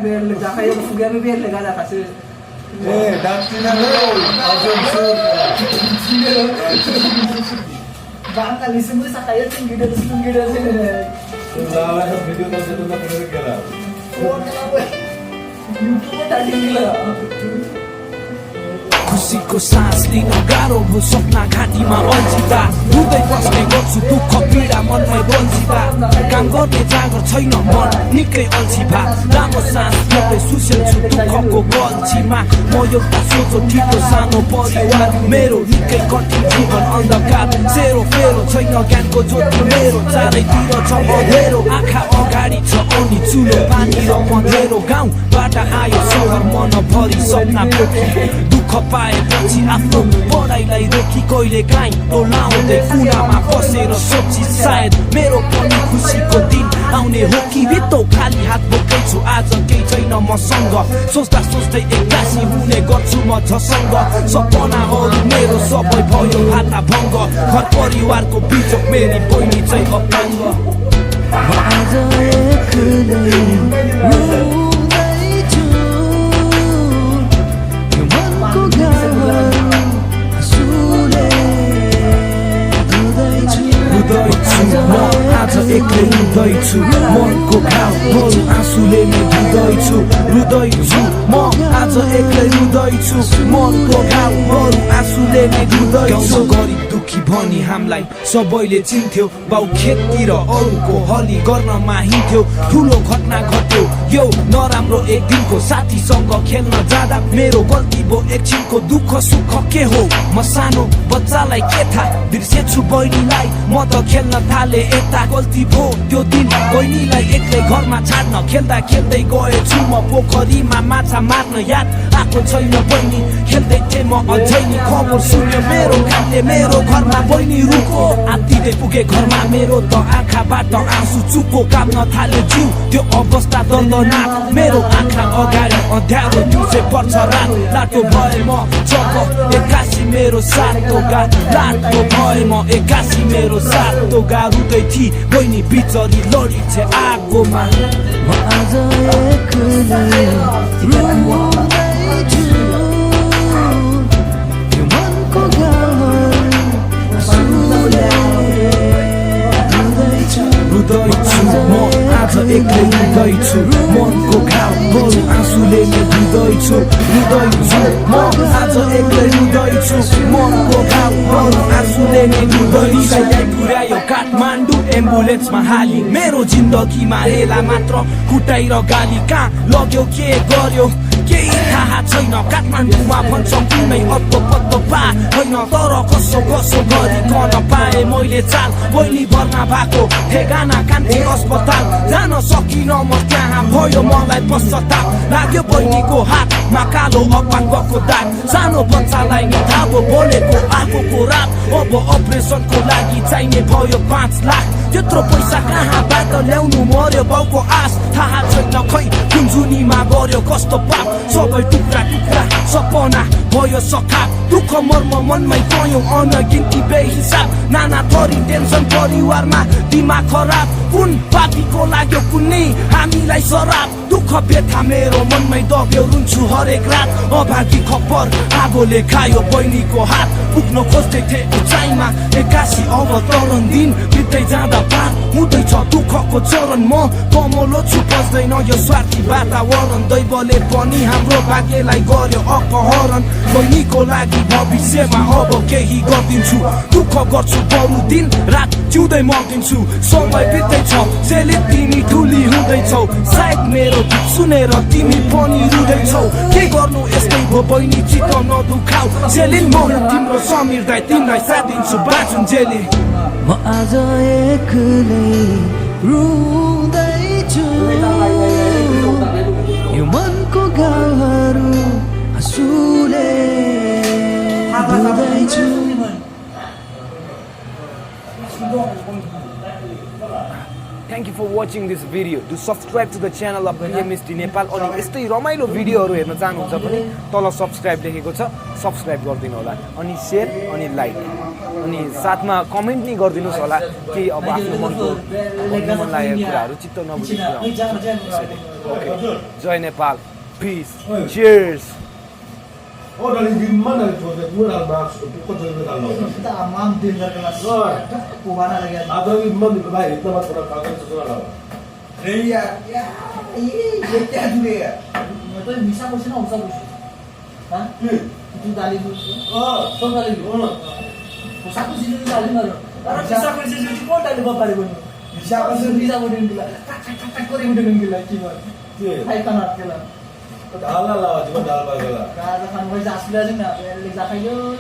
Bello, già fai un fugame bello, guarda, faccio... Bangka di semua saya tinggi dari tinggi dari sini. Lawan video tadi tu nak kena kira. Oh, kenapa? YouTube tadi gila. खुसीको सास लिन गाह्रो भो सपना घाँटीमा अल्झिँदा रुँदै बस्ने गर्छु दुःख पीडा मनमै बल्झिँदा काम गर्ने जागर छैन मन निकै अल्छी भा लामो सास लिँदै सुसेल्छु दुःखको गल्छीमा म एउटा सोचो ठिटो सानो परिवार मेरो निकै कठिन जीवन अन्धकार सेरो फेरो छैन ज्ञानको ज्योति मेरो चारैतिर छ अँधेरो आँखा अगाडि छ अनि चुलो पानी र मँधेरो गाउँबाट आयो सहर मनभरि सपना पोखी दुःख पाएपछि आफ्नो पढाइलाई रोकी कहिले काहीँ डोलाउँदै कुनामा बसेर सोची सायद मेरो पनि खुसीको दिन आउने हो कि बित्तो खाली हात बोक्दैछु आज केही छैन मसँग सोच्दा सोच्दै एक्कासी हुने गर्छु म झसङ्ग सपनाहरू मेरो सबै भयो हाता भङ्ग घर परिवारको बिचोक मेरी बहिनी चाहिँ अपाङ्ग आज एक्लै रुँदैछु यो मनको गाह्रो आँसुले धुँदैछु म आज एक्लै रुँदैछु मनको घाउहरू आँसुले नै धुँदैछु रुँदैछु म आज एक्लै रुँदैछु मनको घाउहरू आँसुले नै धुँदैछु गरिब दुखी भनी हामीलाई सबैले चिन्थ्यो बाउ खेततिर अरूको हली गर्न माहिन्थ्यो ठुलो घटना घट्यो यो नराम्रो एक दिनको साथीसँग खेल्न जाँदा मेरो गल्ती भो एकछिनको दुःख सुख के हो म सानो बच्चालाई के थाहा बिर्सेछु बहिनीलाई म त खेल्न थाले यता गल्ती भो त्यो दिन बहिनीलाई एक्लै घरमा छाड्न खेल्दा खेल्दै गएछु म पोखरीमा माछा मार्न याद आएको छैन बहिनी खेल्दै थिएँ म अझै नि खबर सुन्यो मेरो कामले मेरो घरमा बहिनी रुको आत्तिँदै पुगे घरमा मेरो त आँखाबाट आँसु चुको काप्न थाल्यो जिउ त्यो अवस्था दन्दनाक मेरो आँखा अगाडि अँध्यारो दिउँसै पर्छ रात लाटो भए म जब एक्कासी मेरो सातो गा लाटो भए म एक्कासी मेरो सातो गा रुँदै थिए बहिनी बिचरी लडी छे आगोमा म आज एक्लै रुँदैछु यो मनको गाह्रो आँसुले धुँदैछु म आज एक्लै रुँदैछु मनको घाउहरू आँसुले नै धुँदैछु म आज एक्लै रुँदैछु मनको घाउहरू आँसुले नै धुँदैछु पुर्यायो काठमाडौँ एम्बुलेन्समा हाली मेरो जिन्दगीमा हेला मात्र कुटाइ र गाली कहाँ लग्यो के गर्यो केही थाहा छैन काठमाडौँमा भन्छ कुनै अत्तो पत्तो पा होइन तर कसो कसो गरिकन पाएँ मैले चाल बहिनी भर्ना भएको ठेगाना कान्ति अस्पताल जान सकिन म त्यहाँ भयो मलाई पश्चाताप लाग्यो बहिनीको हातमा कालो अपाङ्गको दाग सानो बच्चालाई नि थाहा बोलेको आगोको रात अब अपरेसनको लागि चाहिने भयो 5 लाख त्यत्रो पैसा कहाँबाट ल्याउनु मर्यो बाउको आश थाहा छैन खै कुन जुनीमा गऱ्यो कस्तो पाप सबै टुक्रा टुक्रा सपना भयो सखा दुःख मर्म मनमै गयो अनगिन्ती बेहिसाब नाना थरी टेन्सन परिवारमा दिमाग खराब कुन पापीको लाग्यो कुनै हामीलाई शराब दुःख व्यथा मेरो मनमै दब्यो रुन्छु हरेक रात अभागी खप्पर आगोले खायो बहिनीको हात पुग्न खोज्दै थिए उचाइमा एक्कासी अवतरण दिन बित्दै जाँदा पार हुँदैछ दुःखको चरण म कमलो छु बस्दैन यो स्वार्थी वातावरण दैवले पनि हाम्रो भाग्यलाई गर्यो अपहरण बहिनीको लागि भविष्यमा अब केही गरिदिन्छु दुःख गर्छु बरु दिन रात जिउँदै मर्दिन्छु समय बित्दैछ जेले तिमी ठुली हुँदैछौ सायद मेरो गीत सुनेर तिमी पनि रुँदैछौ के गर्नु यस्तै भो बहिनी चित्त नदुखाऊ जेलिन म तिम्रो समीर दाइ तिमीलाई साथ दिन्छु बाँचुन् जेली म आज एक्लै रुँदैछु यो मनको गाह्रो आँसुले धुँदैछु Thank you for watching this video. Do subscribe to the channel of PMST Nepal. अनि यस्तै रमाइलो भिडियोहरू हेर्न चाहनुहुन्छ भने तल सब्स्क्राइब लेखेको छ, सब्स्क्राइब गरिदिनु होला. अनि शेयर अनि लाइक अनि साथमा कमेन्ट नि गरिदिनुस् होला कि अब आफ्नो मनको भन्नु मन लागेको कुराहरू चित्त नबुझेको कुराहरू. Okay. Jai Nepal. Peace. Cheers. Oh, dari gimana dari coba gue dalam masuk, kok jadi dalam. Kita amam dinner kelas. Kubana lagi. Ada gimana di baik, itu mas pernah kangen sesuatu apa? Iya, ya, iya, ya juga ya. Itu bisa kursi nggak usah kursi. Hah? Itu tali kursi. Oh, so tali. Oh, satu sini tali baru. Orang bisa kursi sini kok tali bapak ibu. Bisa kursi bisa modern gila. Tak kori modern gila cuma. Hai kanat gila. Dalam lah, cuma dalam aja lah. Kalau kan gue jasli aja nggak, lihat kayu.